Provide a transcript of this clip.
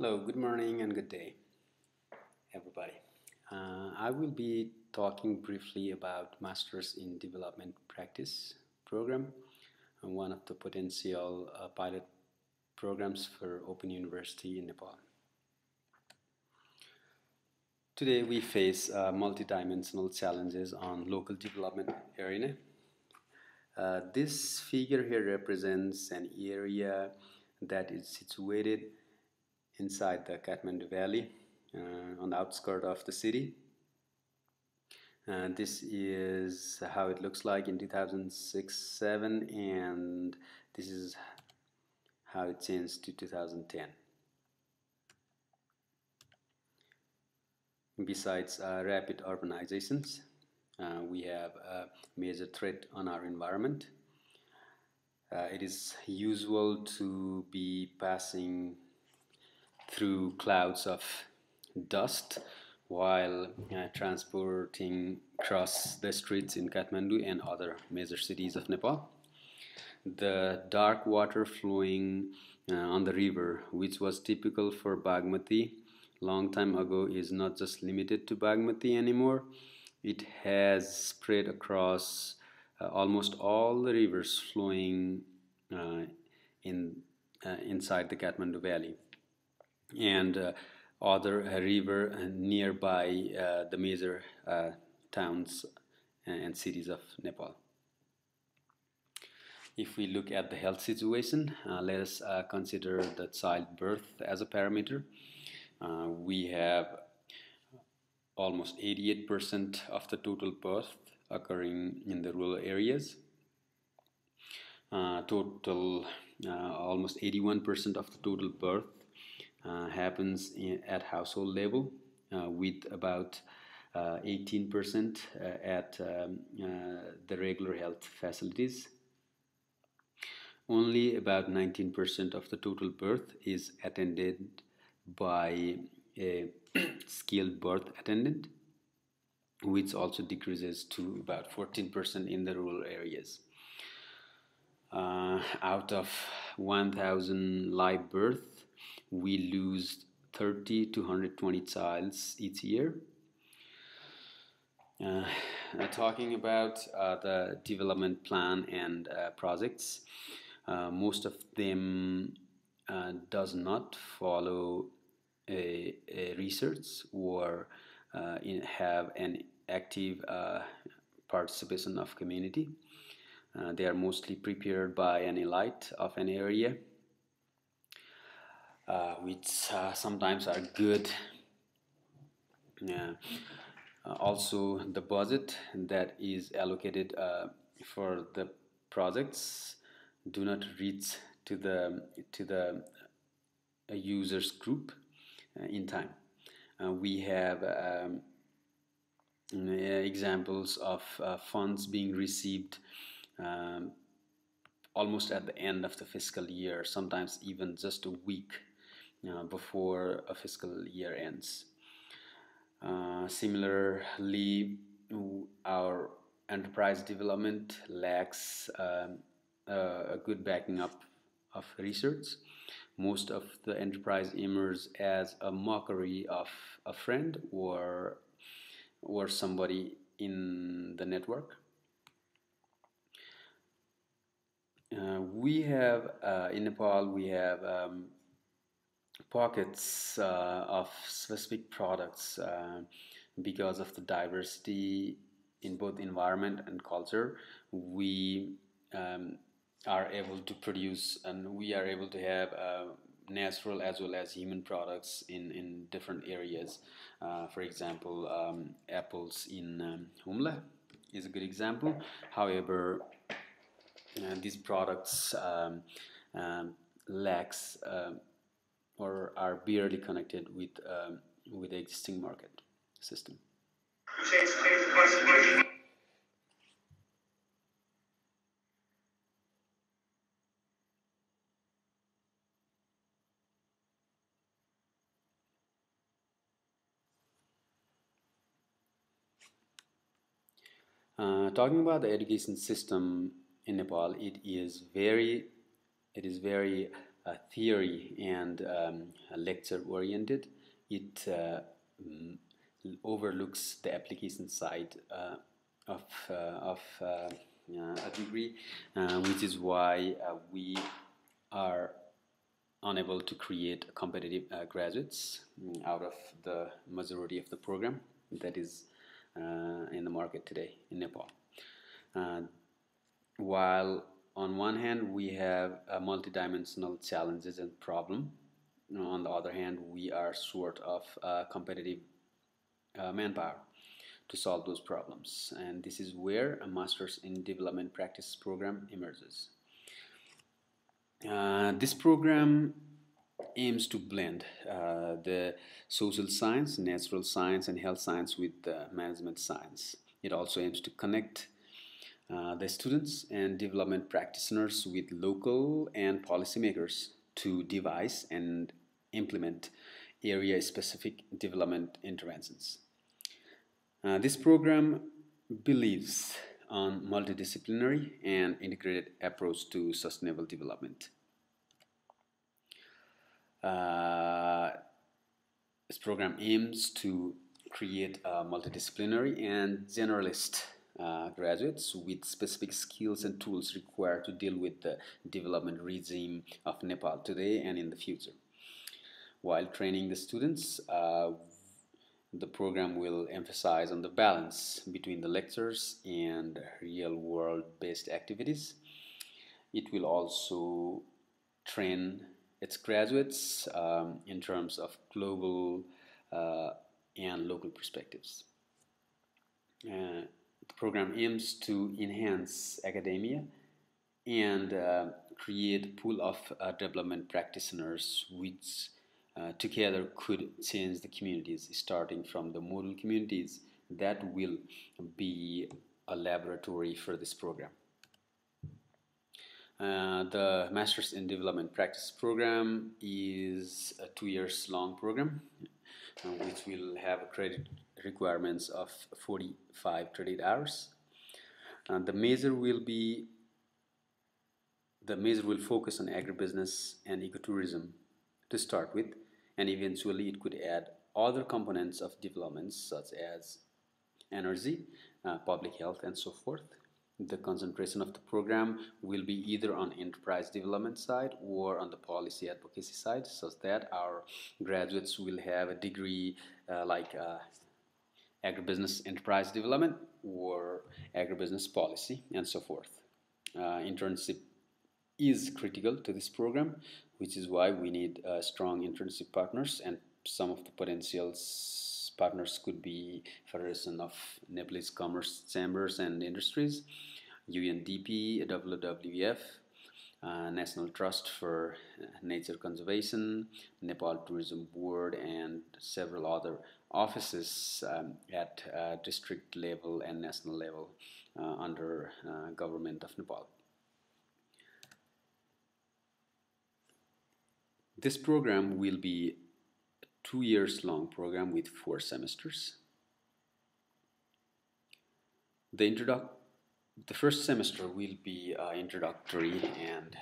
Hello, good morning and good day, everybody. I will be talking briefly about Masters in Development Practice program, and one of the potential pilot programs for Open University in Nepal. Today we face multidimensional challenges on local development arena. This figure here represents an area that is situated inside the Kathmandu Valley on the outskirts of the city. This is how it looks like in 2006-07, and this is how it changed to 2010. Besides rapid urbanizations, we have a major threat on our environment. It is usual to be passing through clouds of dust while transporting across the streets in Kathmandu and other major cities of Nepal. The dark water flowing on the river, which was typical for Bagmati long time ago, is not just limited to Bagmati anymore. It has spread across almost all the rivers flowing inside the Kathmandu Valley and other river nearby the major towns and cities of Nepal. If we look at the health situation, let us consider the childbirth as a parameter. We have almost 88% of the total birth occurring in the rural areas. Almost 81% of the total birth happens at household level, with about 18% at the regular health facilities. Only about 19% of the total birth is attended by a skilled birth attendant, which also decreases to about 14% in the rural areas. Out of 1,000 live births, we lose 30 to 120 child each year. Talking about the development plan and projects, most of them does not follow a research or have an active participation of community. They are mostly prepared by an elite of an area, which sometimes are good. Also, the budget that is allocated for the projects do not reach to the users group in time. We have examples of funds being received almost at the end of the fiscal year, sometimes even just a week before a fiscal year ends. Similarly, our enterprise development lacks a good backing up of research. Most of the enterprise emerges as a mockery of a friend or somebody in the network. We have in Nepal, we have pockets of specific products because of the diversity in both environment and culture. We are able to produce, and we are able to have natural as well as human products in different areas. For example, apples in Humla is a good example. However, these products lacks or are barely connected with the existing market system. Talking about the education system in Nepal, it is very theory and lecture oriented, it overlooks the application side of a degree, which is why we are unable to create competitive graduates out of the majority of the program that is in the market today in Nepal. While on one hand we have multidimensional challenges and problem, on the other hand we are short of competitive manpower to solve those problems, and this is where a Masters in Development Practice program emerges. This program aims to blend the social science, natural science, and health science with management science. It also aims to connect the students and development practitioners with local and policymakers to devise and implement area-specific development interventions. This program believes on multidisciplinary and integrated approach to sustainable development. This program aims to create multidisciplinary and generalist graduates with specific skills and tools required to deal with the development regime of Nepal today and in the future. While training the students, the program will emphasize on the balance between the lectures and real-world based activities. It will also train its graduates in terms of global and local perspectives. The program aims to enhance academia and create a pool of development practitioners which together could change the communities, starting from the model communities that will be a laboratory for this program. The Masters in Development Practice program is a 2 years long program which will have credit requirements of 45 credit hours. The major will focus on agribusiness and ecotourism to start with, and eventually it could add other components of developments such as energy, public health, and so forth. The concentration of the program will be either on enterprise development side or on the policy advocacy side, such that our graduates will have a degree like agribusiness enterprise development or agribusiness policy and so forth. Internship is critical to this program, which is why we need strong internship partners, and some of the potential partners could be Federation of Nepalese Commerce Chambers and Industries, UNDP, WWF, National Trust for Nature Conservation, Nepal Tourism Board, and several other offices at district level and national level under Government of Nepal. This program will be a 2 years long program with 4 semesters. The first semester will be introductory and